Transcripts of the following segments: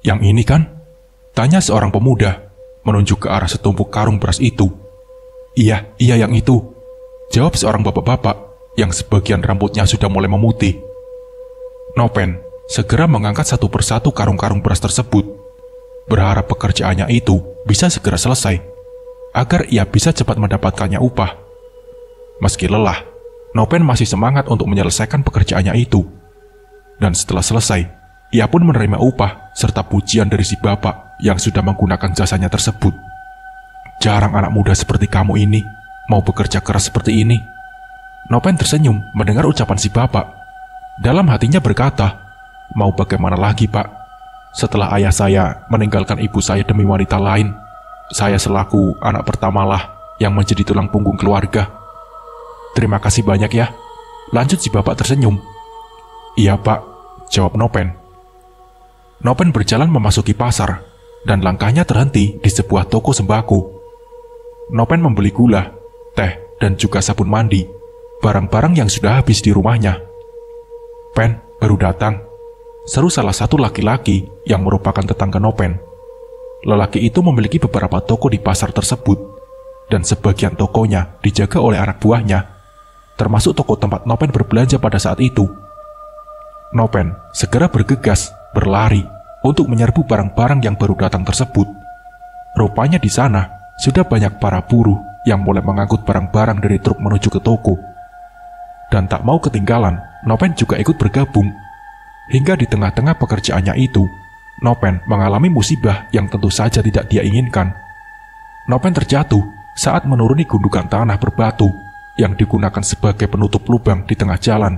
Yang ini kan? Tanya seorang pemuda, menunjuk ke arah setumpuk karung beras itu. Iya yang itu, jawab seorang bapak-bapak yang sebagian rambutnya sudah mulai memutih. Nopen segera mengangkat satu persatu karung-karung beras tersebut, berharap pekerjaannya itu bisa segera selesai, agar ia bisa cepat mendapatkannya upah. Meski lelah, Nopen masih semangat untuk menyelesaikan pekerjaannya itu. Dan setelah selesai, ia pun menerima upah serta pujian dari si bapak yang sudah menggunakan jasanya tersebut. Jarang anak muda seperti kamu ini mau bekerja keras seperti ini. Nopen tersenyum mendengar ucapan si bapak. Dalam hatinya berkata, mau bagaimana lagi pak? Setelah ayah saya meninggalkan ibu saya demi wanita lain, saya selaku anak pertamalah yang menjadi tulang punggung keluarga. Terima kasih banyak ya. Lanjut si bapak tersenyum. Iya pak, jawab Nopen. Nopen berjalan memasuki pasar, dan langkahnya terhenti di sebuah toko sembako. Nopen membeli gula, teh, dan juga sabun mandi, barang-barang yang sudah habis di rumahnya. Pen, baru datang, seru salah satu laki-laki yang merupakan tetangga Nopen. Lelaki itu memiliki beberapa toko di pasar tersebut, dan sebagian tokonya dijaga oleh anak buahnya, termasuk toko tempat Nopen berbelanja pada saat itu. Nopen segera bergegas, berlari, untuk menyerbu barang-barang yang baru datang tersebut. Rupanya di sana sudah banyak para buruh yang mulai mengangkut barang-barang dari truk menuju ke toko. Dan tak mau ketinggalan, Nopen juga ikut bergabung. Hingga di tengah-tengah pekerjaannya itu, Nopen mengalami musibah yang tentu saja tidak dia inginkan. Nopen terjatuh saat menuruni gundukan tanah berbatu yang digunakan sebagai penutup lubang di tengah jalan.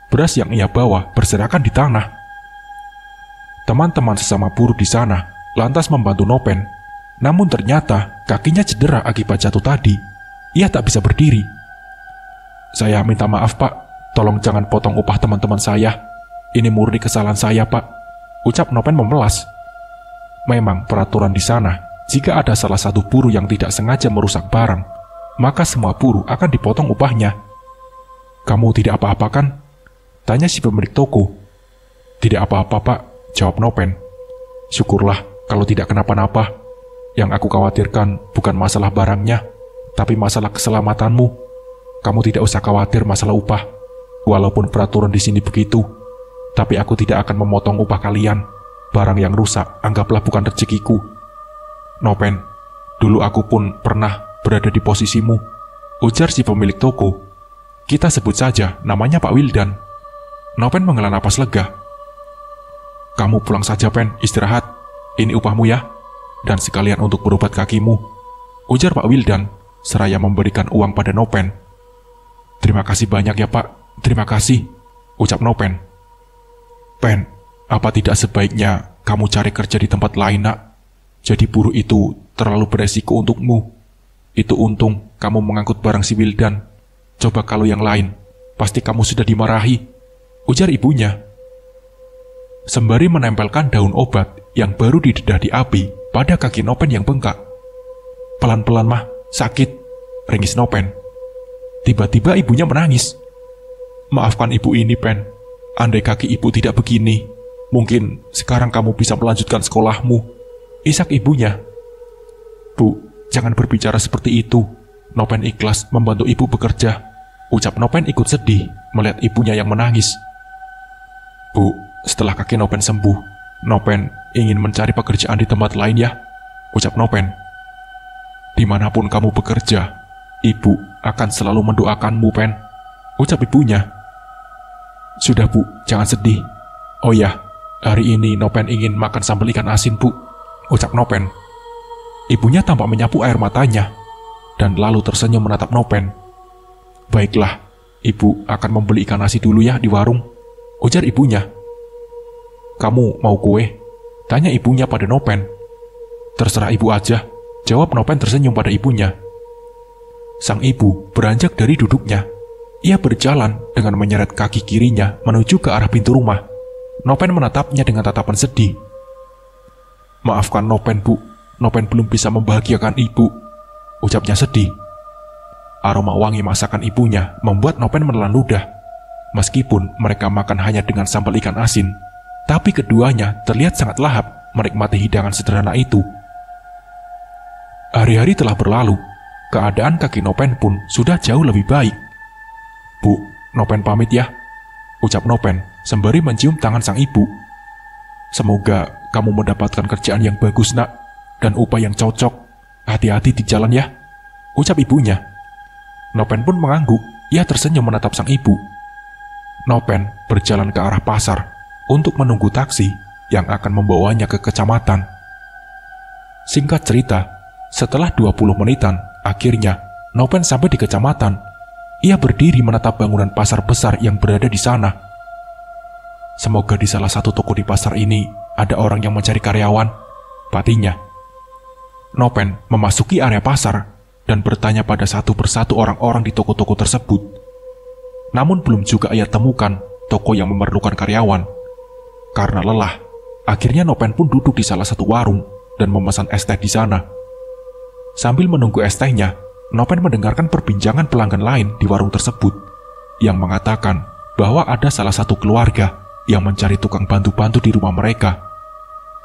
Beras yang ia bawa berserakan di tanah. Teman-teman sesama buruh di sana lantas membantu Nopen. Namun ternyata kakinya cedera akibat jatuh tadi. Ia tak bisa berdiri. Saya minta maaf pak, tolong jangan potong upah teman-teman saya. Ini murni kesalahan saya pak, ucap Nopen memelas. Memang peraturan di sana, jika ada salah satu buruh yang tidak sengaja merusak barang, maka semua buruh akan dipotong upahnya. Kamu tidak apa-apa kan? Tanya si pemilik toko. Tidak apa-apa pak, jawab Nopen. Syukurlah kalau tidak kenapa-napa. Yang aku khawatirkan bukan masalah barangnya, tapi masalah keselamatanmu. Kamu tidak usah khawatir masalah upah. Walaupun peraturan di sini begitu, tapi aku tidak akan memotong upah kalian. Barang yang rusak anggaplah bukan rezekiku. Nopen, dulu aku pun pernah berada di posisimu, ujar si pemilik toko. Kita sebut saja namanya Pak Wildan. Nopen menghela napas lega. Kamu pulang saja Pen, istirahat. Ini upahmu ya. Dan sekalian untuk berobat kakimu, ujar Pak Wildan, seraya memberikan uang pada Nopen. Terima kasih banyak ya pak, terima kasih, ucap Nopen. Pen, apa tidak sebaiknya kamu cari kerja di tempat lain nak? Jadi buruh itu terlalu beresiko untukmu. Itu untung kamu mengangkut barang si Wildan. Coba kalau yang lain, pasti kamu sudah dimarahi, ujar ibunya. Sembari menempelkan daun obat yang baru didedah di api pada kaki Nopen yang bengkak. Pelan-pelan mah, sakit, ringis Nopen. Tiba-tiba ibunya menangis. Maafkan ibu ini Pen, andai kaki ibu tidak begini, mungkin sekarang kamu bisa melanjutkan sekolahmu, isak ibunya. Bu, jangan berbicara seperti itu. Nopen ikhlas membantu ibu bekerja, ucap Nopen ikut sedih melihat ibunya yang menangis. Bu, setelah kaki Nopen sembuh, Nopen ingin mencari pekerjaan di tempat lain ya, ucap Nopen. Dimanapun kamu bekerja, ibu akan selalu mendoakanmu Pen, ucap ibunya. Sudah bu, jangan sedih. Oh ya, hari ini Nopen ingin makan sambal ikan asin bu, ucap Nopen. Ibunya tampak menyapu air matanya, dan lalu tersenyum menatap Nopen. Baiklah, ibu akan membeli ikan nasi dulu ya di warung, ujar ibunya. Kamu mau kue? Tanya ibunya pada Nopen. Terserah ibu aja, jawab Nopen tersenyum pada ibunya. Sang ibu beranjak dari duduknya. Ia berjalan dengan menyeret kaki kirinya menuju ke arah pintu rumah. Nopen menatapnya dengan tatapan sedih. Maafkan Nopen bu, Nopen belum bisa membahagiakan ibu, ucapnya sedih. Aroma wangi masakan ibunya membuat Nopen menelan ludah. Meskipun mereka makan hanya dengan sambal ikan asin, tapi keduanya terlihat sangat lahap menikmati hidangan sederhana itu. Hari-hari telah berlalu, keadaan kaki Nopen pun sudah jauh lebih baik. "Bu, Nopen pamit ya," ucap Nopen sembari mencium tangan sang ibu. "Semoga kamu mendapatkan kerjaan yang bagus, nak, dan upah yang cocok. Hati-hati di jalan ya," ucap ibunya. Nopen pun mengangguk. Ia tersenyum menatap sang ibu. Nopen berjalan ke arah pasar untuk menunggu taksi yang akan membawanya ke kecamatan. Singkat cerita, setelah 20 menitan, akhirnya Nopen sampai di kecamatan. Ia berdiri menatap bangunan pasar besar yang berada di sana. "Semoga di salah satu toko di pasar ini ada orang yang mencari karyawan," batinnya. Nopen memasuki area pasar dan bertanya pada satu persatu orang-orang di toko-toko tersebut. Namun belum juga ia temukan toko yang memerlukan karyawan. Karena lelah, akhirnya Nopen pun duduk di salah satu warung dan memesan es teh di sana. Sambil menunggu es tehnya, Nopen mendengarkan perbincangan pelanggan lain di warung tersebut yang mengatakan bahwa ada salah satu keluarga yang mencari tukang bantu-bantu di rumah mereka.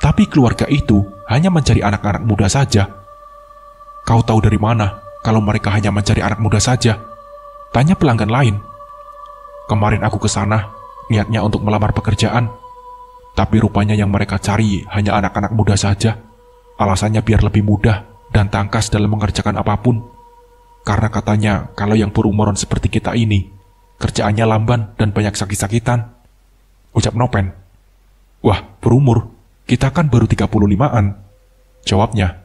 Tapi keluarga itu hanya mencari anak-anak muda saja. "Kau tahu dari mana kalau mereka hanya mencari anak muda saja?" tanya pelanggan lain. "Kemarin aku ke sana, niatnya untuk melamar pekerjaan. Tapi rupanya yang mereka cari hanya anak-anak muda saja. Alasannya biar lebih mudah dan tangkas dalam mengerjakan apapun. Karena katanya kalau yang berumuran seperti kita ini, kerjaannya lamban dan banyak sakit-sakitan," ucap Nopen. "Wah, berumur? Kita kan baru 35-an. Jawabnya.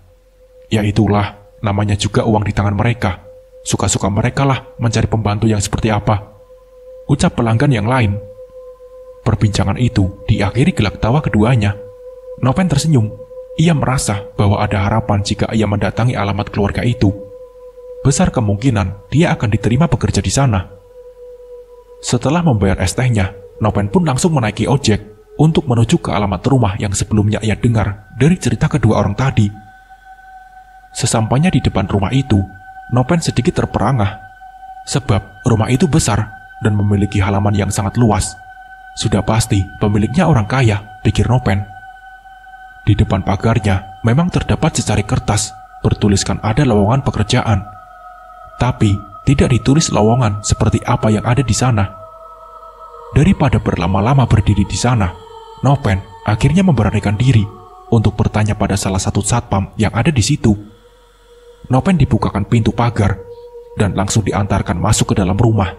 "Ya itulah, namanya juga uang di tangan mereka. Suka-suka mereka lah mencari pembantu yang seperti apa," ucap pelanggan yang lain. Perbincangan itu diakhiri gelak tawa keduanya. Nopen tersenyum. Ia merasa bahwa ada harapan jika ia mendatangi alamat keluarga itu. Besar kemungkinan dia akan diterima bekerja di sana. Setelah membayar es tehnya, Nopen pun langsung menaiki ojek untuk menuju ke alamat rumah yang sebelumnya ia dengar dari cerita kedua orang tadi. Sesampainya di depan rumah itu, Nopen sedikit terperangah. Sebab rumah itu besar dan memiliki halaman yang sangat luas. Sudah pasti pemiliknya orang kaya, pikir Nopen. Di depan pagarnya memang terdapat secari kertas bertuliskan ada lowongan pekerjaan. Tapi tidak ditulis lowongan seperti apa yang ada di sana. Daripada berlama-lama berdiri di sana, Nopen akhirnya memberanikan diri untuk bertanya pada salah satu satpam yang ada di situ. Nopen dibukakan pintu pagar dan langsung diantarkan masuk ke dalam rumah.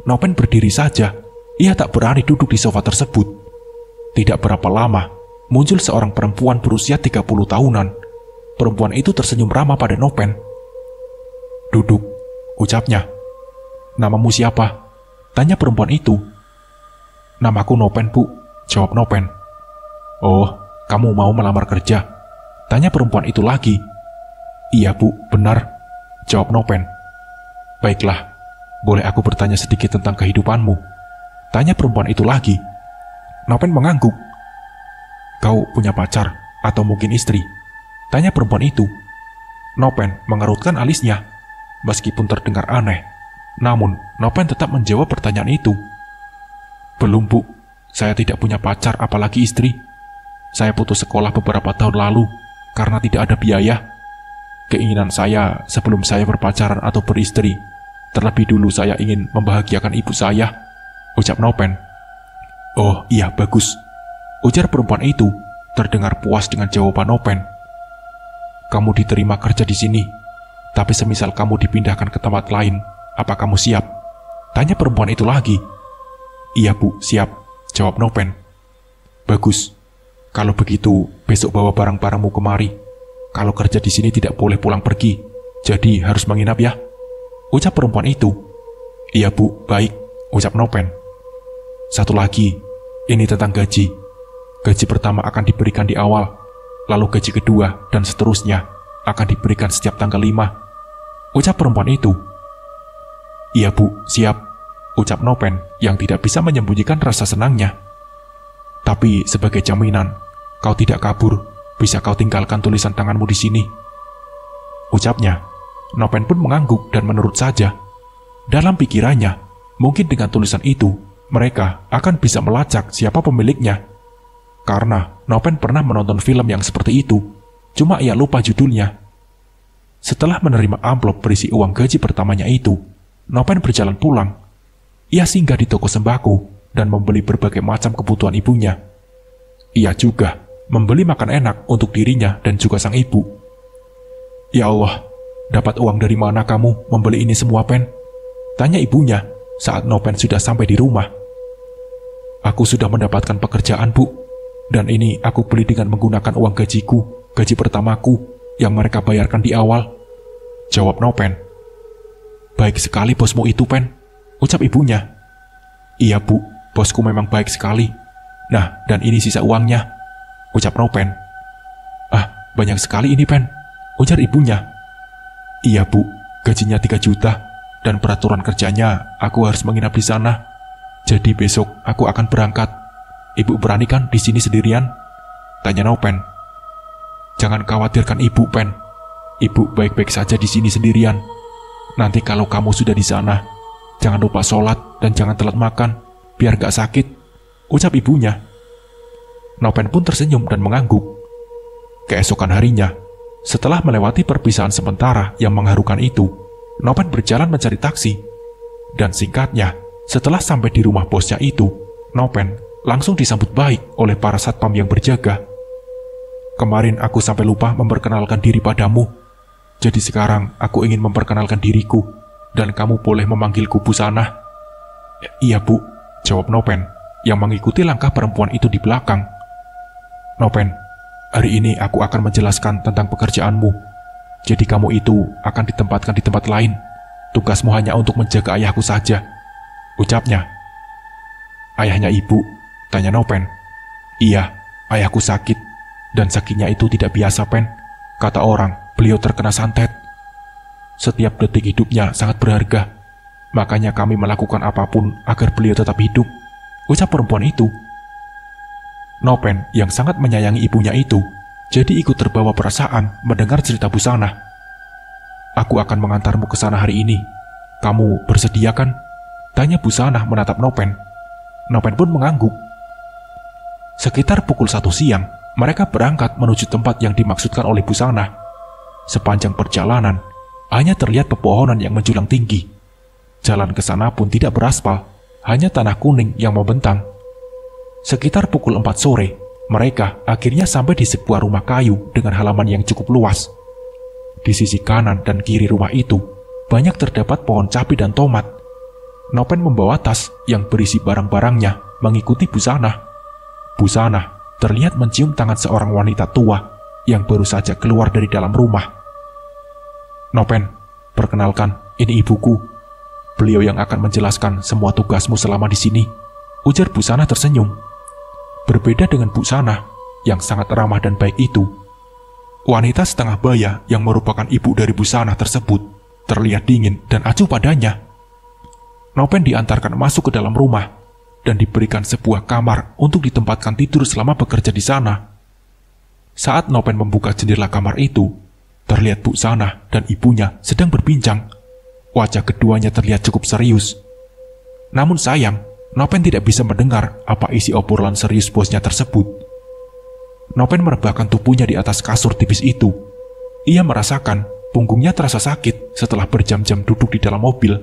Nopen berdiri saja, ia tak berani duduk di sofa tersebut. Tidak berapa lama, muncul seorang perempuan berusia 30 tahunan. Perempuan itu tersenyum ramah pada Nopen. "Duduk," ucapnya. "Namamu siapa?" tanya perempuan itu. "Namaku Nopen, Bu," jawab Nopen. "Oh, kamu mau melamar kerja?" tanya perempuan itu lagi. "Iya, Bu, benar," jawab Nopen. "Baiklah, boleh aku bertanya sedikit tentang kehidupanmu?" tanya perempuan itu lagi. Nopen mengangguk. "Kau punya pacar atau mungkin istri?" tanya perempuan itu. Nopen mengerutkan alisnya. Meskipun terdengar aneh, namun Nopen tetap menjawab pertanyaan itu. "Belum, Bu. Saya tidak punya pacar apalagi istri. Saya putus sekolah beberapa tahun lalu karena tidak ada biaya. Keinginan saya sebelum saya berpacaran atau beristri, terlebih dulu saya ingin membahagiakan ibu saya," ucap Nopen. "Oh iya, bagus," ujar perempuan itu, terdengar puas dengan jawaban Nopen. "Kamu diterima kerja di sini, tapi semisal kamu dipindahkan ke tempat lain, apa kamu siap?" tanya perempuan itu lagi. "Iya, Bu, siap," jawab Nopen. "Bagus. Kalau begitu, besok bawa barang-barangmu kemari. Kalau kerja di sini tidak boleh pulang pergi, jadi harus menginap ya," ucap perempuan itu. "Iya, Bu, baik," ucap Nopen. "Satu lagi, ini tentang gaji. Gaji pertama akan diberikan di awal, lalu gaji kedua dan seterusnya akan diberikan setiap tanggal 5, ucap perempuan itu. "Iya, Bu, siap," ucap Nopen yang tidak bisa menyembunyikan rasa senangnya. "Tapi sebagai jaminan, kau tidak kabur, bisa kau tinggalkan tulisan tanganmu di sini," ucapnya. Nopen pun mengangguk dan menurut saja. Dalam pikirannya, mungkin dengan tulisan itu, mereka akan bisa melacak siapa pemiliknya. Karena Nopen pernah menonton film yang seperti itu, cuma ia lupa judulnya. Setelah menerima amplop berisi uang gaji pertamanya itu, Nopen berjalan pulang. Ia singgah di toko sembako dan membeli berbagai macam kebutuhan ibunya. Ia juga membeli makan enak untuk dirinya dan juga sang ibu. "Ya Allah, dapat uang dari mana kamu membeli ini semua, Pen?" tanya ibunya saat Nopen sudah sampai di rumah. "Aku sudah mendapatkan pekerjaan, Bu, dan ini aku beli dengan menggunakan uang gajiku, gaji pertamaku yang mereka bayarkan di awal," jawab Nopen. "Baik sekali bosmu itu, Pen," ucap ibunya. "Iya, Bu, bosku memang baik sekali. Nah, dan ini sisa uangnya," ucap Nopen. "Ah, banyak sekali ini, Pen," ujar ibunya. "Iya, Bu, gajinya 3 juta, dan peraturan kerjanya aku harus menginap di sana. Jadi besok aku akan berangkat. Ibu berani kan di sini sendirian?" tanya Nopen. "Jangan khawatirkan ibu, Pen. Ibu baik-baik saja di sini sendirian. Nanti kalau kamu sudah di sana, jangan lupa sholat dan jangan telat makan, biar gak sakit," ucap ibunya. Nopen pun tersenyum dan mengangguk. Keesokan harinya, setelah melewati perpisahan sementara yang mengharukan itu, Nopen berjalan mencari taksi. Dan singkatnya, setelah sampai di rumah bosnya itu, Nopen langsung disambut baik oleh para satpam yang berjaga. "Kemarin aku sampai lupa memperkenalkan diri padamu. Jadi sekarang aku ingin memperkenalkan diriku, dan kamu boleh memanggilku Busana." "Iya, Bu," jawab Nopen, yang mengikuti langkah perempuan itu di belakang. "Nopen, hari ini aku akan menjelaskan tentang pekerjaanmu. Jadi kamu itu akan ditempatkan di tempat lain. Tugasmu hanya untuk menjaga ayahku saja," ucapnya. "Ayahnya ibu?" tanya Nopen. "Iya, ayahku sakit, dan sakitnya itu tidak biasa, Pen. Kata orang, beliau terkena santet. Setiap detik hidupnya sangat berharga. Makanya kami melakukan apapun agar beliau tetap hidup," ucap perempuan itu. Nopen yang sangat menyayangi ibunya itu, jadi ikut terbawa perasaan mendengar cerita Busana. "Aku akan mengantarmu ke sana hari ini. Kamu bersedia kan?" tanya Busana menatap Nopen. Nopen pun mengangguk. Sekitar pukul 1 siang, mereka berangkat menuju tempat yang dimaksudkan oleh Busana. Sepanjang perjalanan, hanya terlihat pepohonan yang menjulang tinggi. Jalan ke sana pun tidak beraspal, hanya tanah kuning yang membentang. Sekitar pukul 4 sore, mereka akhirnya sampai di sebuah rumah kayu dengan halaman yang cukup luas. Di sisi kanan dan kiri rumah itu, banyak terdapat pohon cabai dan tomat. Nopen membawa tas yang berisi barang-barangnya mengikuti Busana. Busana terlihat mencium tangan seorang wanita tua yang baru saja keluar dari dalam rumah. "Nopen, perkenalkan, ini ibuku. Beliau yang akan menjelaskan semua tugasmu selama di sini," ujar Busana tersenyum. Berbeda dengan Busana yang sangat ramah dan baik itu, wanita setengah baya yang merupakan ibu dari Busana tersebut terlihat dingin dan acuh padanya. Nopen diantarkan masuk ke dalam rumah dan diberikan sebuah kamar untuk ditempatkan tidur selama bekerja di sana. Saat Nopen membuka jendela kamar itu, terlihat Busana dan ibunya sedang berbincang. Wajah keduanya terlihat cukup serius. Namun sayang, Nopen tidak bisa mendengar apa isi obrolan serius bosnya tersebut. Nopen merebahkan tubuhnya di atas kasur tipis itu. Ia merasakan punggungnya terasa sakit setelah berjam-jam duduk di dalam mobil.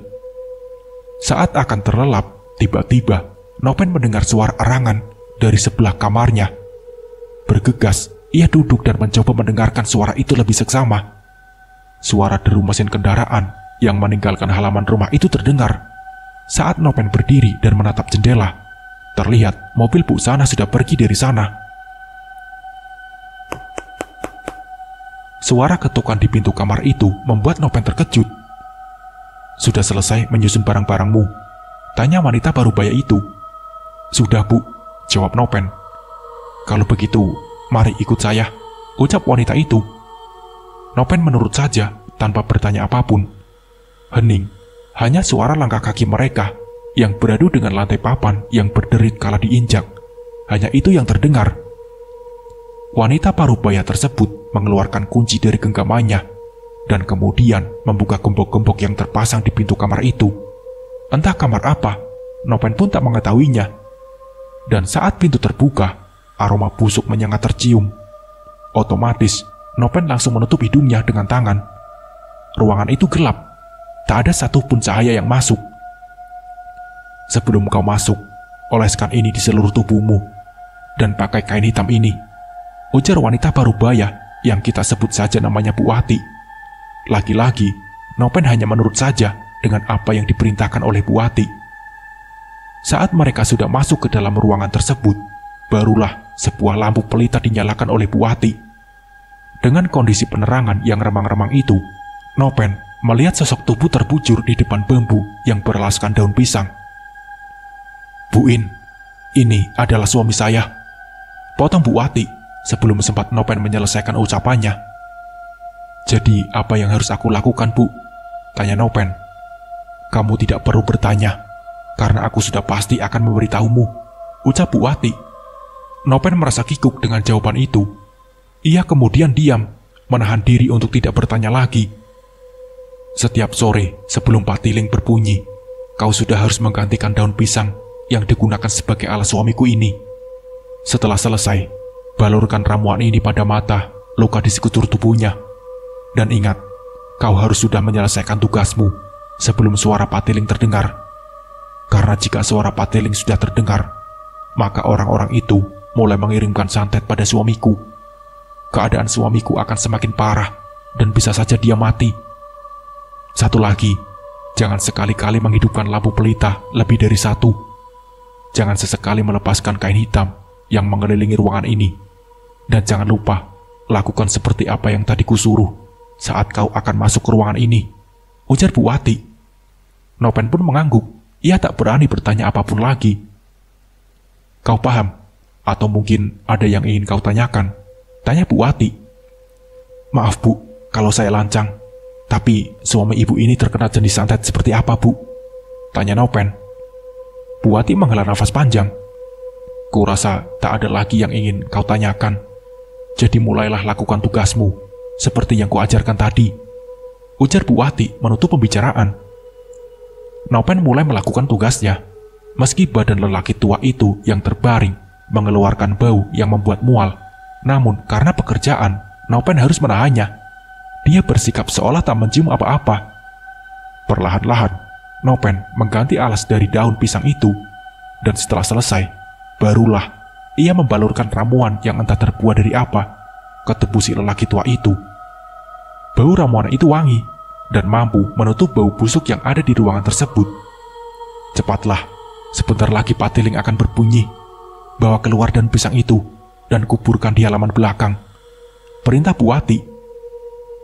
Saat akan terlelap, tiba-tiba Nopen mendengar suara erangan dari sebelah kamarnya. Bergegas, ia duduk dan mencoba mendengarkan suara itu lebih seksama. Suara deru mesin kendaraan yang meninggalkan halaman rumah itu terdengar. Saat Nopen berdiri dan menatap jendela, terlihat mobil Busana sudah pergi dari sana. Suara ketukan di pintu kamar itu membuat Nopen terkejut. "Sudah selesai menyusun barang-barangmu?" tanya wanita parubaya itu. "Sudah, Bu," jawab Nopen. "Kalau begitu, mari ikut saya," ucap wanita itu. Nopen menurut saja tanpa bertanya apapun. Hening, hanya suara langkah kaki mereka yang beradu dengan lantai papan yang berderit kala diinjak. Hanya itu yang terdengar. Wanita parubaya tersebut mengeluarkan kunci dari genggamannya dan kemudian membuka gembok-gembok yang terpasang di pintu kamar itu. Entah kamar apa, Nopen pun tak mengetahuinya. Dan saat pintu terbuka, Aroma busuk menyengat tercium. Otomatis, Nopen langsung menutup hidungnya dengan tangan. Ruangan itu gelap. Tak ada satupun cahaya yang masuk. Sebelum kau masuk, oleskan ini di seluruh tubuhmu. Dan pakai kain hitam ini, ujar wanita parubaya yang kita sebut saja namanya Bu Wati. Lagi-lagi, Nopen hanya menurut saja dengan apa yang diperintahkan oleh Bu Wati. Saat mereka sudah masuk ke dalam ruangan tersebut, barulah sebuah lampu pelita dinyalakan oleh Bu Wati. Dengan kondisi penerangan yang remang-remang itu, Nopen melihat sosok tubuh terbujur di depan bambu yang beralaskan daun pisang. Bu In, ini adalah suami saya, potong Bu Wati sebelum sempat Nopen menyelesaikan ucapannya. Jadi apa yang harus aku lakukan, Bu? Tanya Nopen. Kamu tidak perlu bertanya, karena aku sudah pasti akan memberitahumu, ucap Bu Wati. Nopen merasa kikuk dengan jawaban itu. Ia kemudian diam, menahan diri untuk tidak bertanya lagi. Setiap sore sebelum patiling berbunyi, kau sudah harus menggantikan daun pisang yang digunakan sebagai alas suamiku ini. Setelah selesai, balurkan ramuan ini pada mata, luka di sekujur tubuhnya. Dan ingat, kau harus sudah menyelesaikan tugasmu sebelum suara patiling terdengar. Karena jika suara patiling sudah terdengar, maka orang-orang itu mulai mengirimkan santet pada suamiku. Keadaan suamiku akan semakin parah dan bisa saja dia mati. Satu lagi, jangan sekali-kali menghidupkan lampu pelita lebih dari satu. Jangan sesekali melepaskan kain hitam yang mengelilingi ruangan ini. Dan jangan lupa, lakukan seperti apa yang tadi kusuruh saat kau akan masuk ke ruangan ini, ujar Bu Wati. Nopen pun mengangguk. Ia tak berani bertanya apapun lagi. Kau paham? Atau mungkin ada yang ingin kau tanyakan? Tanya Bu Wati. Maaf Bu, kalau saya lancang. Tapi suami ibu ini terkena jenis santet seperti apa, Bu? Tanya Nopen. Bu Wati menghela nafas panjang. Kurasa tak ada lagi yang ingin kau tanyakan. Jadi mulailah lakukan tugasmu, seperti yang kuajarkan tadi, ujar Bu Wati menutup pembicaraan. Nopen mulai melakukan tugasnya, meski badan lelaki tua itu yang terbaring mengeluarkan bau yang membuat mual. Namun karena pekerjaan, Nopen harus menahannya. Dia bersikap seolah tak mencium apa-apa. Perlahan-lahan, Nopen mengganti alas dari daun pisang itu. Dan setelah selesai, barulah ia membalurkan ramuan yang entah terbuat dari apa ke tubuh si lelaki tua itu. Bau ramuan itu wangi dan mampu menutup bau busuk yang ada di ruangan tersebut. Cepatlah, sebentar lagi patiling akan berbunyi. Bawa keluar daun pisang itu dan kuburkan di halaman belakang, perintah Bu Wati.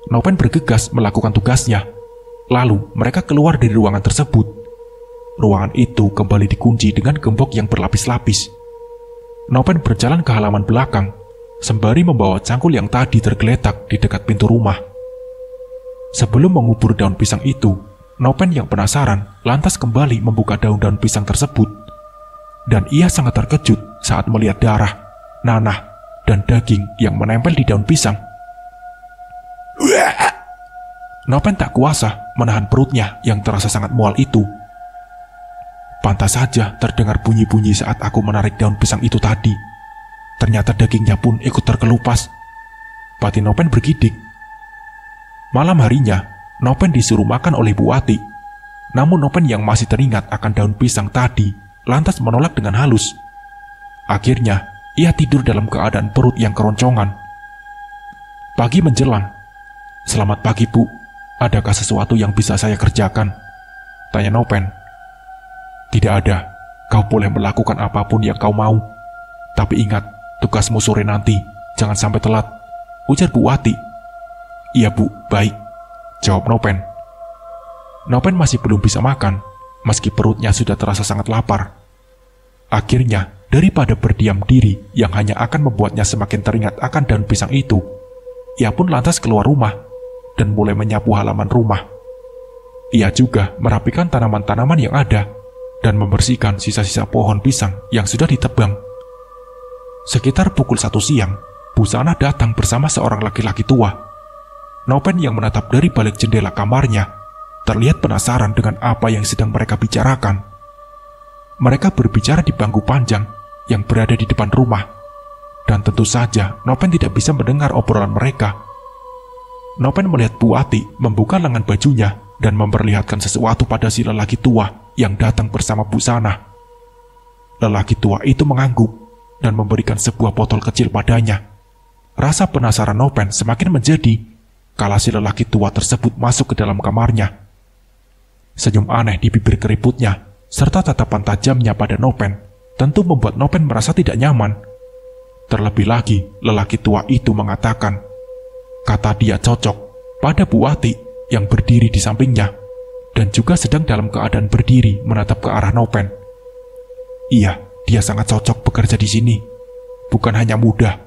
Nopen bergegas melakukan tugasnya. Lalu mereka keluar dari ruangan tersebut. Ruangan itu kembali dikunci dengan gembok yang berlapis-lapis. Nopen berjalan ke halaman belakang, sembari membawa cangkul yang tadi tergeletak di dekat pintu rumah. Sebelum mengubur daun pisang itu, Nopen yang penasaran lantas kembali membuka daun-daun pisang tersebut. Dan ia sangat terkejut saat melihat darah, nanah, dan daging yang menempel di daun pisang. Nopen tak kuasa menahan perutnya yang terasa sangat mual itu. Pantas saja terdengar bunyi-bunyi saat aku menarik daun pisang itu tadi. Ternyata dagingnya pun ikut terkelupas. Batin Nopen bergidik. Malam harinya, Nopen disuruh makan oleh Bu Wati. Namun Nopen yang masih teringat akan daun pisang tadi lantas menolak dengan halus. Akhirnya, ia tidur dalam keadaan perut yang keroncongan. Pagi menjelang. Selamat pagi, Bu. Adakah sesuatu yang bisa saya kerjakan? Tanya Nopen. Tidak ada. Kau boleh melakukan apapun yang kau mau. Tapi ingat, tugasmu sore nanti. Jangan sampai telat, ujar Bu Wati. Iya, Bu. Baik, jawab Nopen. Nopen masih belum bisa makan, meski perutnya sudah terasa sangat lapar. Akhirnya, daripada berdiam diri yang hanya akan membuatnya semakin teringat akan daun pisang itu, ia pun lantas keluar rumah dan mulai menyapu halaman rumah. Ia juga merapikan tanaman-tanaman yang ada dan membersihkan sisa-sisa pohon pisang yang sudah ditebang. Sekitar pukul 1 siang, Bu Sana datang bersama seorang laki-laki tua. Nopen yang menatap dari balik jendela kamarnya terlihat penasaran dengan apa yang sedang mereka bicarakan. Mereka berbicara di bangku panjang yang berada di depan rumah, dan tentu saja Nopen tidak bisa mendengar obrolan mereka. Nopen melihat Bu Wati membuka lengan bajunya dan memperlihatkan sesuatu pada si lelaki tua yang datang bersama busana. Lelaki tua itu mengangguk dan memberikan sebuah botol kecil padanya. Rasa penasaran Nopen semakin menjadi kala si lelaki tua tersebut masuk ke dalam kamarnya. Senyum aneh di bibir keriputnya serta tatapan tajamnya pada Nopen tentu membuat Nopen merasa tidak nyaman. Terlebih lagi, lelaki tua itu mengatakan, kata dia cocok pada Bu Wati yang berdiri di sampingnya dan juga sedang dalam keadaan berdiri menatap ke arah Nopen. Iya, dia sangat cocok bekerja di sini. Bukan hanya mudah,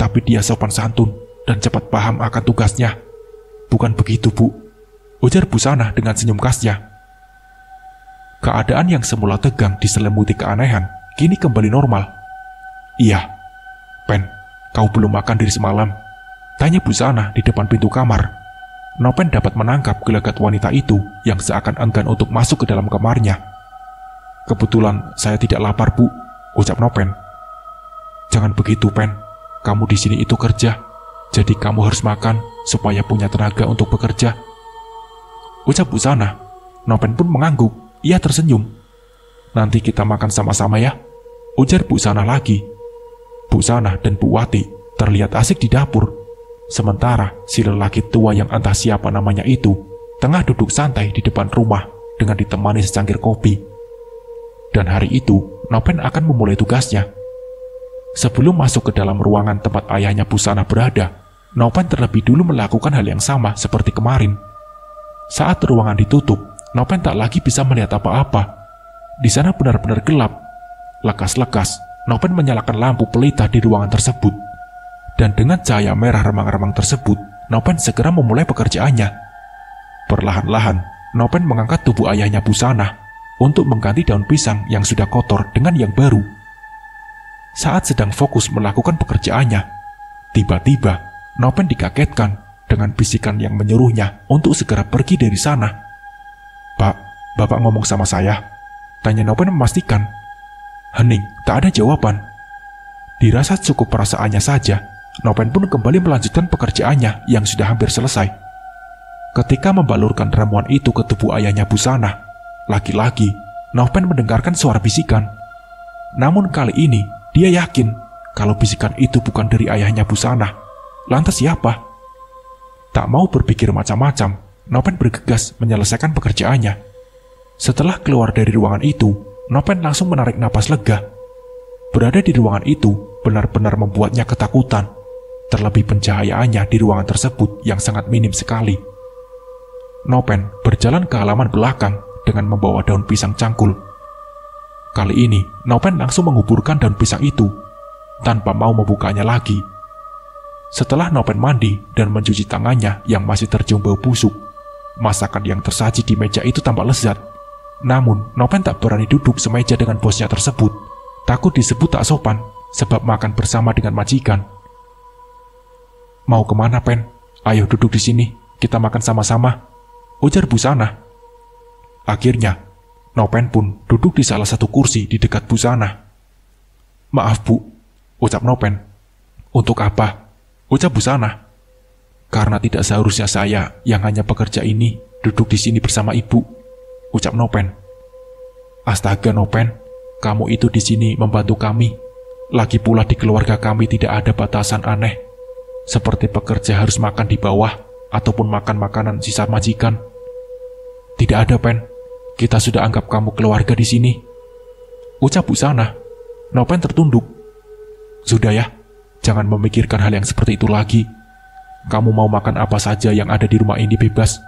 tapi dia sopan santun dan cepat paham akan tugasnya. Bukan begitu, Bu? Ujar Busana dengan senyum khasnya. Keadaan yang semula tegang diselimuti keanehan kini kembali normal. Iya, Pen, kau belum makan dari semalam? Tanya Busana di depan pintu kamar. Nopen dapat menangkap gelagat wanita itu yang seakan enggan untuk masuk ke dalam kamarnya. Kebetulan saya tidak lapar, Bu, ucap Nopen. Jangan begitu, Pen. Kamu di sini itu kerja, jadi kamu harus makan supaya punya tenaga untuk bekerja, ucap Busana. Nopen pun mengangguk. Ia tersenyum. Nanti kita makan sama-sama ya, ujar Busana lagi. Busana dan Bu Wati terlihat asik di dapur. Sementara si lelaki tua yang entah siapa namanya itu tengah duduk santai di depan rumah dengan ditemani secangkir kopi. Dan hari itu Nopen akan memulai tugasnya. Sebelum masuk ke dalam ruangan tempat ayahnya Busana berada, Nopen terlebih dulu melakukan hal yang sama seperti kemarin. Saat ruangan ditutup, Nopen tak lagi bisa melihat apa-apa. Di sana benar-benar gelap. Lekas-lekas, Nopen menyalakan lampu pelita di ruangan tersebut. Dan dengan cahaya merah remang-remang tersebut, Nopen segera memulai pekerjaannya. Perlahan-lahan, Nopen mengangkat tubuh ayahnya Busana untuk mengganti daun pisang yang sudah kotor dengan yang baru. Saat sedang fokus melakukan pekerjaannya, tiba-tiba Nopen dikagetkan dengan bisikan yang menyuruhnya untuk segera pergi dari sana. Pak, Bapak ngomong sama saya? Tanya Nopen memastikan. Hening, tak ada jawaban. Dirasa cukup perasaannya saja, Nopen pun kembali melanjutkan pekerjaannya yang sudah hampir selesai. Ketika membalurkan ramuan itu ke tubuh ayahnya Busana, lagi-lagi Nopen mendengarkan suara bisikan. Namun kali ini, dia yakin kalau bisikan itu bukan dari ayahnya Busana. Lantas siapa? Tak mau berpikir macam-macam, Nopen bergegas menyelesaikan pekerjaannya. Setelah keluar dari ruangan itu, Nopen langsung menarik napas lega. Berada di ruangan itu benar-benar membuatnya ketakutan. Terlebih pencahayaannya di ruangan tersebut yang sangat minim sekali. Nopen berjalan ke halaman belakang dengan membawa daun pisang cangkul. Kali ini, Nopen langsung menguburkan daun pisang itu tanpa mau membukanya lagi. Setelah Nopen mandi dan mencuci tangannya yang masih tercium bau busuk, masakan yang tersaji di meja itu tampak lezat. Namun, Nopen tak berani duduk semeja dengan bosnya tersebut. Takut disebut tak sopan sebab makan bersama dengan majikan. Mau kemana, Pen? Ayo duduk di sini, kita makan sama-sama, ujar Busana. Akhirnya, Nopen pun duduk di salah satu kursi di dekat Busana. Maaf, Bu, ucap Nopen. Untuk apa? Ucap Busana. Karena tidak seharusnya saya yang hanya pekerja ini duduk di sini bersama Ibu, ucap Nopen. Astaga, Nopen, kamu itu di sini membantu kami. Lagi pula di keluarga kami tidak ada batasan aneh, seperti pekerja harus makan di bawah ataupun makan makanan sisa majikan. Tidak ada, Pen. Kita sudah anggap kamu keluarga di sini, ucap Busana. Nopen tertunduk. Sudah ya, jangan memikirkan hal yang seperti itu lagi. Kamu mau makan apa saja yang ada di rumah ini bebas.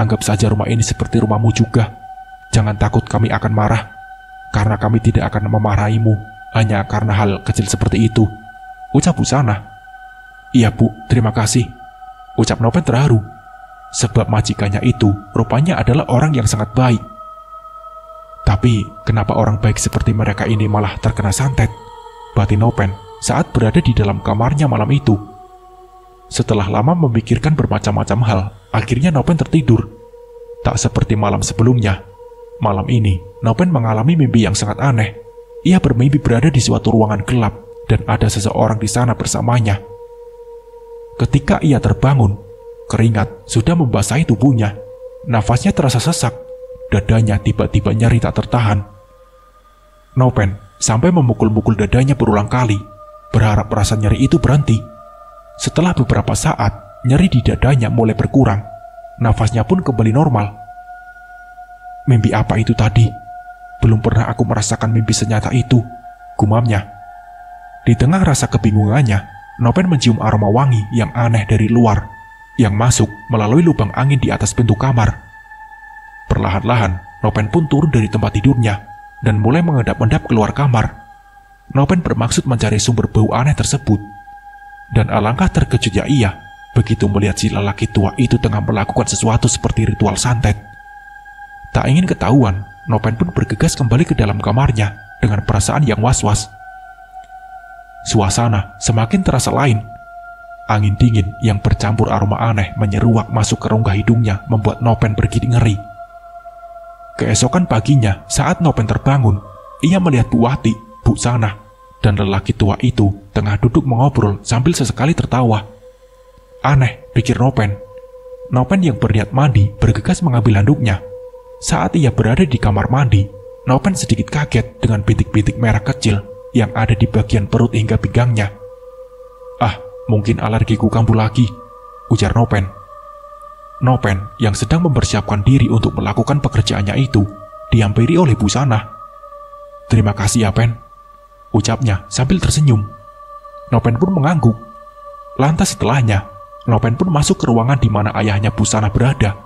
Anggap saja rumah ini seperti rumahmu juga. Jangan takut kami akan marah, karena kami tidak akan memarahimu hanya karena hal kecil seperti itu, ucap Busana. Iya, Bu, terima kasih, ucap Nopen terharu. Sebab majikannya itu rupanya adalah orang yang sangat baik. Tapi kenapa orang baik seperti mereka ini malah terkena santet? Batin Nopen saat berada di dalam kamarnya malam itu. Setelah lama memikirkan bermacam-macam hal, akhirnya Nopen tertidur. Tak seperti malam sebelumnya. Malam ini, Nopen mengalami mimpi yang sangat aneh. Ia bermimpi berada di suatu ruangan gelap dan ada seseorang di sana bersamanya. Ketika ia terbangun, keringat sudah membasahi tubuhnya. Nafasnya terasa sesak, dadanya tiba-tiba nyeri tak tertahan. Nopen sampai memukul-mukul dadanya berulang kali, berharap rasa nyeri itu berhenti. Setelah beberapa saat, nyeri di dadanya mulai berkurang. Nafasnya pun kembali normal. Mimpi apa itu tadi? Belum pernah aku merasakan mimpi senyata itu, gumamnya. Di tengah rasa kebingungannya, Nopen mencium aroma wangi yang aneh dari luar, yang masuk melalui lubang angin di atas pintu kamar. Perlahan-lahan, Nopen pun turun dari tempat tidurnya dan mulai mengendap-endap keluar kamar. Nopen bermaksud mencari sumber bau aneh tersebut. Dan alangkah terkejutnya ia begitu melihat si lelaki tua itu tengah melakukan sesuatu seperti ritual santet. Tak ingin ketahuan, Nopen pun bergegas kembali ke dalam kamarnya dengan perasaan yang was-was. Suasana semakin terasa lain. Angin dingin yang bercampur aroma aneh menyeruak masuk ke rongga hidungnya membuat Nopen bergidik ngeri. Keesokan paginya, saat Nopen terbangun, ia melihat Bu Wati, Bu Sanah, dan lelaki tua itu tengah duduk mengobrol sambil sesekali tertawa. Aneh, pikir Nopen. Nopen yang berniat mandi bergegas mengambil handuknya. Saat ia berada di kamar mandi, Nopen sedikit kaget dengan bintik-bintik merah kecil yang ada di bagian perut hingga pinggangnya. Ah, mungkin alergiku kambuh lagi, ujar Nopen. Nopen yang sedang mempersiapkan diri untuk melakukan pekerjaannya itu dihampiri oleh Bu Sanah. Terima kasih ya, Pen, ucapnya sambil tersenyum. Nopen pun mengangguk. Lantas setelahnya, Nopen pun masuk ke ruangan di mana ayahnya Bu Sanah berada.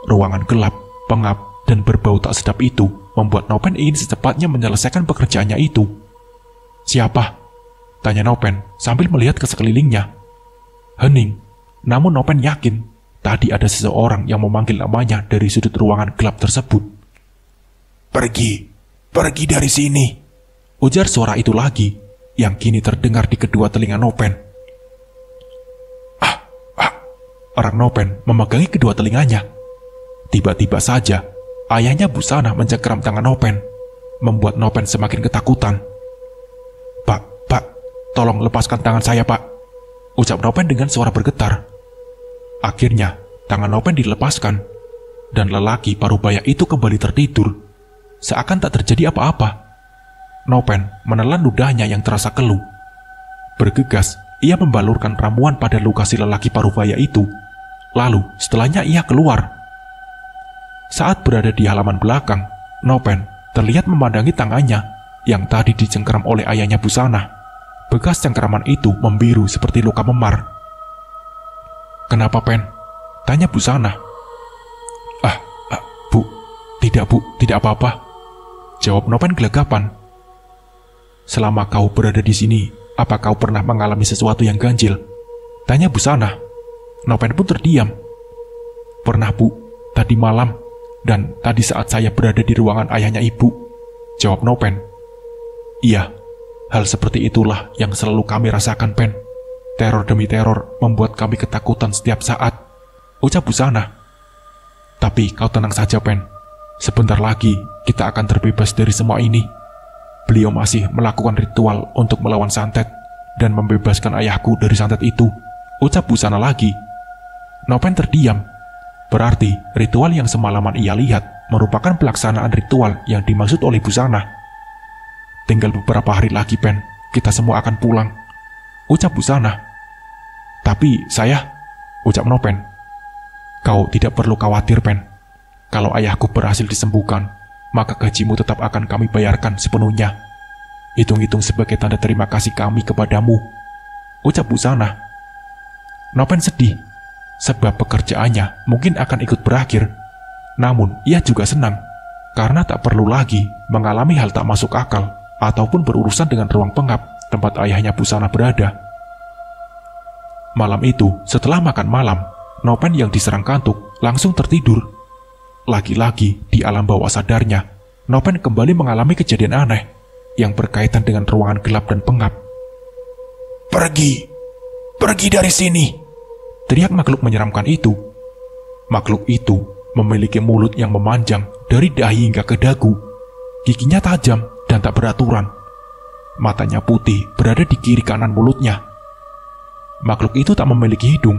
Ruangan gelap, pengap, dan berbau tak sedap itu membuat Nopen ingin secepatnya menyelesaikan pekerjaannya itu. Siapa? Tanya Nopen sambil melihat ke sekelilingnya. Hening, namun Nopen yakin tadi ada seseorang yang memanggil namanya dari sudut ruangan gelap tersebut. Pergi dari sini, ujar suara itu lagi, yang kini terdengar di kedua telinga Nopen. Orang Nopen memegangi kedua telinganya. Tiba-tiba saja, ayahnya Bu Sanah mencengkeram tangan Nopen, membuat Nopen semakin ketakutan. Pak, tolong lepaskan tangan saya, Pak, ucap Nopen dengan suara bergetar. Akhirnya, tangan Nopen dilepaskan, dan lelaki parubaya itu kembali tertidur, seakan tak terjadi apa-apa. Nopen menelan ludahnya yang terasa keluh. Bergegas, ia membalurkan ramuan pada luka si lelaki parubaya itu. Lalu, setelahnya ia keluar. Saat berada di halaman belakang, Nopen terlihat memandangi tangannya yang tadi dicengkeram oleh ayahnya Bu Sanah. Bekas cengkeraman itu membiru seperti luka memar. Kenapa, Pen? Tanya Bu Sanah. Bu, tidak apa-apa, jawab Nopen gelegapan. Selama kau berada di sini, apa kau pernah mengalami sesuatu yang ganjil? Tanya Bu Sanah. Nopen pun terdiam. Pernah, Bu, tadi malam, dan tadi saat saya berada di ruangan ayahnya ibu, jawab Nopen. Iya, hal seperti itulah yang selalu kami rasakan, Pen. Teror demi teror membuat kami ketakutan setiap saat, ucap Bu Sanah. Tapi kau tenang saja, Pen. Sebentar lagi kita akan terbebas dari semua ini. Beliau masih melakukan ritual untuk melawan santet dan membebaskan ayahku dari santet itu, ucap Bu Sanah lagi. Nopen terdiam. Berarti ritual yang semalaman ia lihat merupakan pelaksanaan ritual yang dimaksud oleh Bu Sanah. Tinggal beberapa hari lagi, Pen, kita semua akan pulang, ucap Bu Sanah. Tapi saya, ucap Nopen. Kau tidak perlu khawatir, Pen. Kalau ayahku berhasil disembuhkan, maka gajimu tetap akan kami bayarkan sepenuhnya. Hitung-hitung sebagai tanda terima kasih kami kepadamu, ucap Bu Sanah. Nopen sedih, sebab pekerjaannya mungkin akan ikut berakhir. Namun ia juga senang, karena tak perlu lagi mengalami hal tak masuk akal ataupun berurusan dengan ruang pengap tempat ayahnya Bu Sanah berada. Malam itu, setelah makan malam, Nopen yang diserang kantuk langsung tertidur. Lagi-lagi di alam bawah sadarnya, Nopen kembali mengalami kejadian aneh yang berkaitan dengan ruangan gelap dan pengap. Pergi dari sini, teriak makhluk menyeramkan itu. Makhluk itu memiliki mulut yang memanjang dari dahi hingga ke dagu. Giginya tajam dan tak beraturan. Matanya putih, berada di kiri kanan mulutnya. Makhluk itu tak memiliki hidung,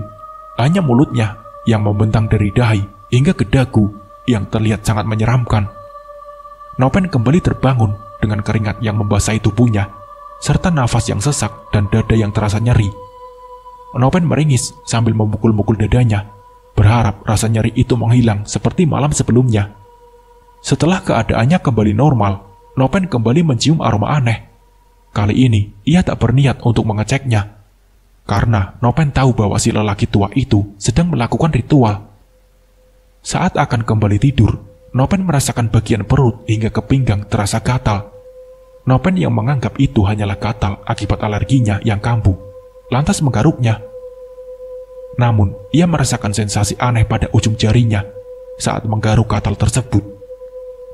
hanya mulutnya yang membentang dari dahi hingga ke dagu yang terlihat sangat menyeramkan. Nopen kembali terbangun dengan keringat yang membasahi tubuhnya, serta nafas yang sesak dan dada yang terasa nyeri. Nopen meringis sambil memukul-mukul dadanya, berharap rasa nyeri itu menghilang seperti malam sebelumnya. Setelah keadaannya kembali normal, Nopen kembali mencium aroma aneh. Kali ini, ia tak berniat untuk mengeceknya, karena Nopen tahu bahwa si lelaki tua itu sedang melakukan ritual. Saat akan kembali tidur, Nopen merasakan bagian perut hingga ke pinggang terasa gatal. Nopen yang menganggap itu hanyalah gatal akibat alerginya yang kambuh, lantas menggaruknya. Namun, ia merasakan sensasi aneh pada ujung jarinya saat menggaruk gatal tersebut.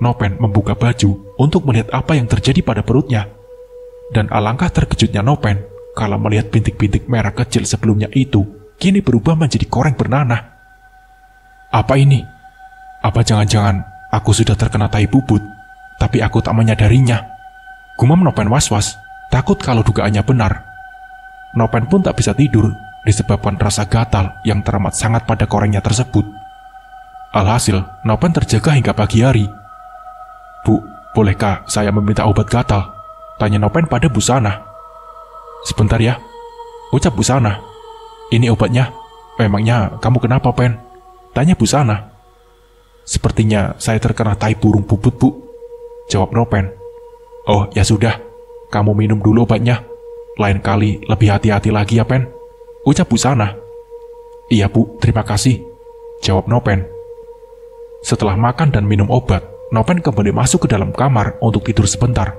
Nopen membuka baju untuk melihat apa yang terjadi pada perutnya. Dan alangkah terkejutnya Nopen kalau melihat bintik-bintik merah kecil sebelumnya itu kini berubah menjadi koreng bernanah. Apa ini? Apa jangan-jangan aku sudah terkena tai bubut, tapi aku tak menyadarinya? Gumam Nopen was-was, takut kalau dugaannya benar. Nopen pun tak bisa tidur disebabkan rasa gatal yang teramat sangat pada korengnya tersebut. Alhasil, Nopen terjaga hingga pagi hari. Bu, bolehkah saya meminta obat gatal? Tanya Nopen pada Busana. Sebentar ya, ucap Busana. Ini obatnya. Memangnya kamu kenapa, Pen? Tanya Busana. Sepertinya saya terkena tai burung bubut, Bu, jawab Nopen. Oh, ya sudah, kamu minum dulu obatnya. Lain kali lebih hati-hati lagi ya, Pen, ucap Busana. Iya, Bu, terima kasih, jawab Nopen. Setelah makan dan minum obat, Nopen kembali masuk ke dalam kamar untuk tidur sebentar.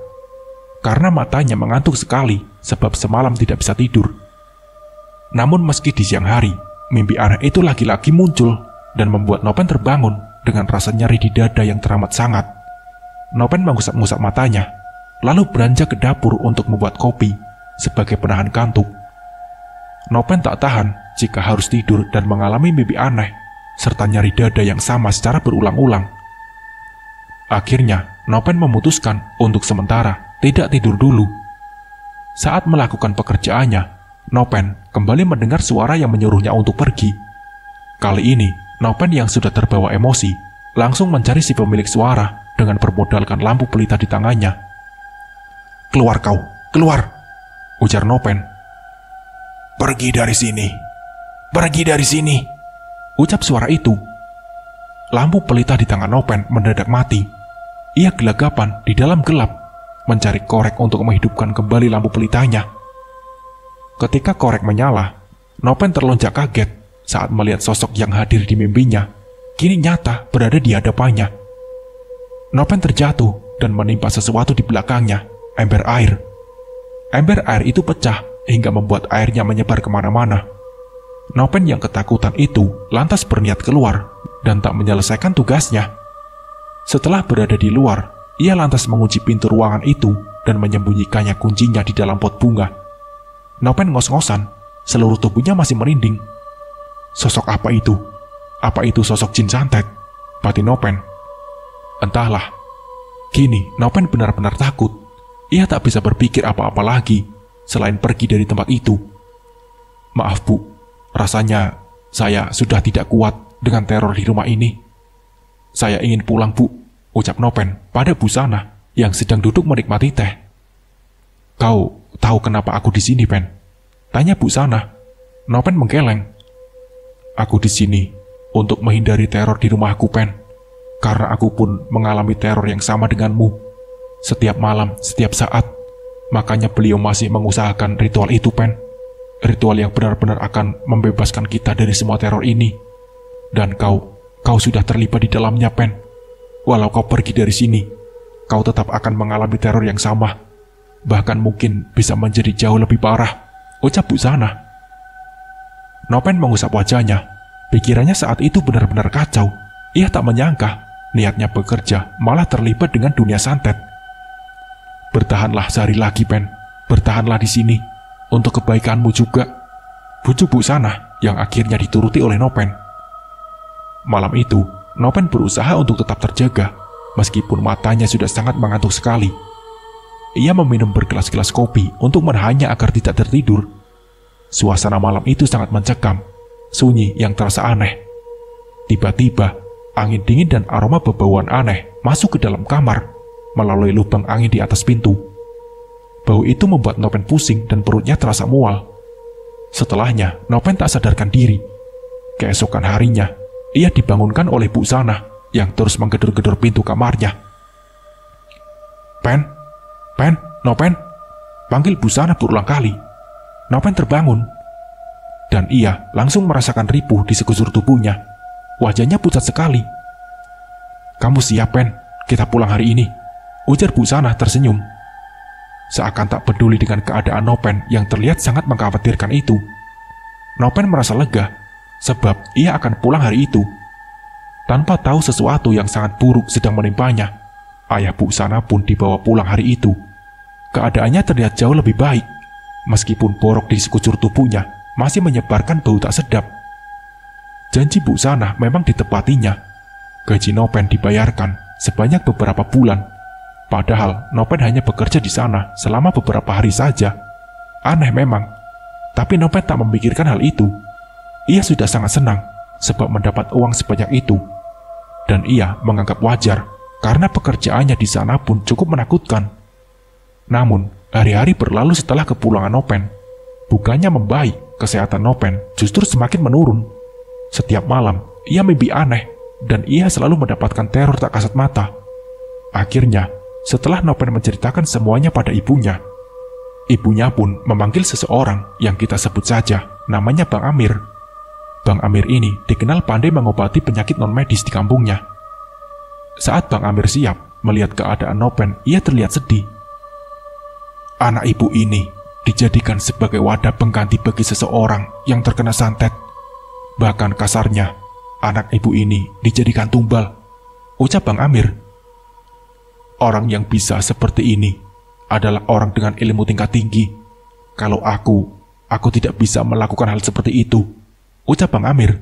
Karena matanya mengantuk sekali sebab semalam tidak bisa tidur. Namun meski di siang hari, mimpi aneh itu lagi-lagi muncul dan membuat Nopen terbangun dengan rasa nyeri di dada yang teramat sangat. Nopen mengusap-ngusap matanya, lalu beranjak ke dapur untuk membuat kopi sebagai penahan kantuk. Nopen tak tahan jika harus tidur dan mengalami mimpi aneh serta nyeri dada yang sama secara berulang-ulang. Akhirnya, Nopen memutuskan untuk sementara tidak tidur dulu. Saat melakukan pekerjaannya, Nopen kembali mendengar suara yang menyuruhnya untuk pergi. Kali ini, Nopen yang sudah terbawa emosi, langsung mencari si pemilik suara dengan bermodalkan lampu pelita di tangannya. Keluar kau, keluar, ujar Nopen. Pergi dari sini, pergi dari sini, ucap suara itu. Lampu pelita di tangan Nopen mendadak mati. Ia gelagapan di dalam gelap, mencari korek untuk menghidupkan kembali lampu pelitanya. Ketika korek menyala, Nopen terlonjak kaget saat melihat sosok yang hadir di mimpinya kini nyata berada di hadapannya. Nopen terjatuh dan menimpa sesuatu di belakangnya, ember air. Ember air itu pecah hingga membuat airnya menyebar kemana-mana. Nopen yang ketakutan itu lantas berniat keluar dan tak menyelesaikan tugasnya. Setelah berada di luar, ia lantas mengunci pintu ruangan itu dan menyembunyikannya kuncinya di dalam pot bunga. Nopen ngos-ngosan, seluruh tubuhnya masih merinding. Sosok apa itu? Apa itu sosok jin santet? Batin Nopen. Entahlah. Kini Nopen benar-benar takut. Ia tak bisa berpikir apa-apa lagi selain pergi dari tempat itu. Maaf, Bu, rasanya saya sudah tidak kuat dengan teror di rumah ini. Saya ingin pulang, Bu, ucap Nopen pada Busana yang sedang duduk menikmati teh. Kau tahu kenapa aku di sini, Pen? Tanya Busana. Nopen menggeleng. Aku di sini untuk menghindari teror di rumahku, Pen. Karena aku pun mengalami teror yang sama denganmu. Setiap malam, setiap saat. Makanya beliau masih mengusahakan ritual itu, Pen. Ritual yang benar-benar akan membebaskan kita dari semua teror ini. Dan kau sudah terlibat di dalamnya, Pen. Walau kau pergi dari sini, kau tetap akan mengalami teror yang sama. Bahkan mungkin bisa menjadi jauh lebih parah, ucap Busana. Nopen mengusap wajahnya. Pikirannya saat itu benar-benar kacau. Ia tak menyangka niatnya bekerja malah terlibat dengan dunia santet. Bertahanlah sehari lagi, Pen. Bertahanlah di sini untuk kebaikanmu juga, bujuk Busana yang akhirnya dituruti oleh Nopen. Malam itu, Nopen berusaha untuk tetap terjaga, meskipun matanya sudah sangat mengantuk sekali. ia meminum bergelas-gelas kopi untuk menahannya agar tidak tertidur. Suasana malam itu sangat mencekam, sunyi yang terasa aneh. Tiba-tiba, angin dingin dan aroma bebauan aneh masuk ke dalam kamar melalui lubang angin di atas pintu. Bau itu membuat Nopen pusing dan perutnya terasa mual. Setelahnya, Nopen tak sadarkan diri. Keesokan harinya, ia dibangunkan oleh Bu Sanah yang terus menggedor-gedor pintu kamarnya. "Pen, Nopen," panggil Bu Sanah berulang kali. Nopen terbangun, dan ia langsung merasakan ripuh di sekujur tubuhnya. Wajahnya pucat sekali. "Kamu siap, Pen? Kita pulang hari ini," ujar Bu Sanah tersenyum. Seakan tak peduli dengan keadaan Nopen yang terlihat sangat mengkhawatirkan itu. Nopen merasa lega, sebab ia akan pulang hari itu. Tanpa tahu sesuatu yang sangat buruk sedang menimpanya, ayah Bu Sanah pun dibawa pulang hari itu. Keadaannya terlihat jauh lebih baik, meskipun borok di sekujur tubuhnya masih menyebarkan bau tak sedap. Janji Bu Sanah memang ditepatinya. Gaji Nopen dibayarkan sebanyak beberapa bulan. Padahal Nopen hanya bekerja di sana selama beberapa hari saja. Aneh memang, tapi Nopen tak memikirkan hal itu. Ia sudah sangat senang sebab mendapat uang sebanyak itu. Dan ia menganggap wajar karena pekerjaannya di sana pun cukup menakutkan. Namun, hari-hari berlalu setelah kepulangan Nopen. Bukannya membaik, kesehatan Nopen justru semakin menurun. Setiap malam, ia mimpi aneh, dan ia selalu mendapatkan teror tak kasat mata. Akhirnya, setelah Nopen menceritakan semuanya pada ibunya, ibunya pun memanggil seseorang yang kita sebut saja, namanya Bang Amir. Bang Amir ini dikenal pandai mengobati penyakit non-medis di kampungnya. Saat Bang Amir siap melihat keadaan Nopen, ia terlihat sedih. Anak ibu ini dijadikan sebagai wadah pengganti bagi seseorang yang terkena santet. Bahkan kasarnya, anak ibu ini dijadikan tumbal, ucap Bang Amir. Orang yang bisa seperti ini adalah orang dengan ilmu tingkat tinggi. Kalau aku tidak bisa melakukan hal seperti itu, ucap Bang Amir.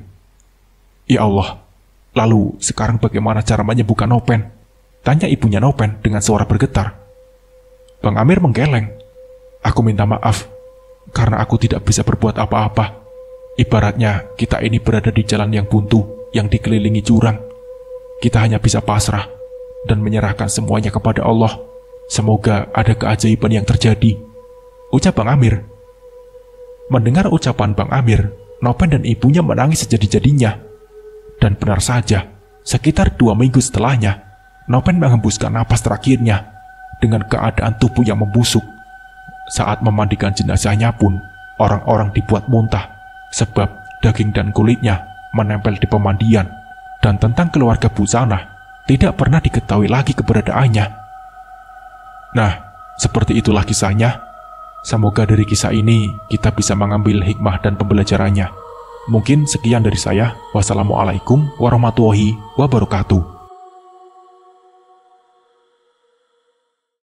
Ya Allah, lalu sekarang bagaimana cara menyembuhkan Nopen? Tanya ibunya Nopen dengan suara bergetar. Bang Amir menggeleng. Aku minta maaf, karena aku tidak bisa berbuat apa-apa. Ibaratnya kita ini berada di jalan yang buntu, yang dikelilingi jurang. Kita hanya bisa pasrah dan menyerahkan semuanya kepada Allah. Semoga ada keajaiban yang terjadi, ucap Bang Amir. Mendengar ucapan Bang Amir, Nopen dan ibunya menangis sejadi-jadinya. Dan benar saja, sekitar 2 minggu setelahnya, Nopen menghembuskan napas terakhirnya dengan keadaan tubuh yang membusuk. Saat memandikan jenazahnya pun, orang-orang dibuat muntah sebab daging dan kulitnya menempel di pemandian. Dan tentang keluarga Bu Sanah tidak pernah diketahui lagi keberadaannya. Nah, seperti itulah kisahnya. Semoga dari kisah ini kita bisa mengambil hikmah dan pembelajarannya. Mungkin sekian dari saya. Wassalamualaikum warahmatullahi wabarakatuh.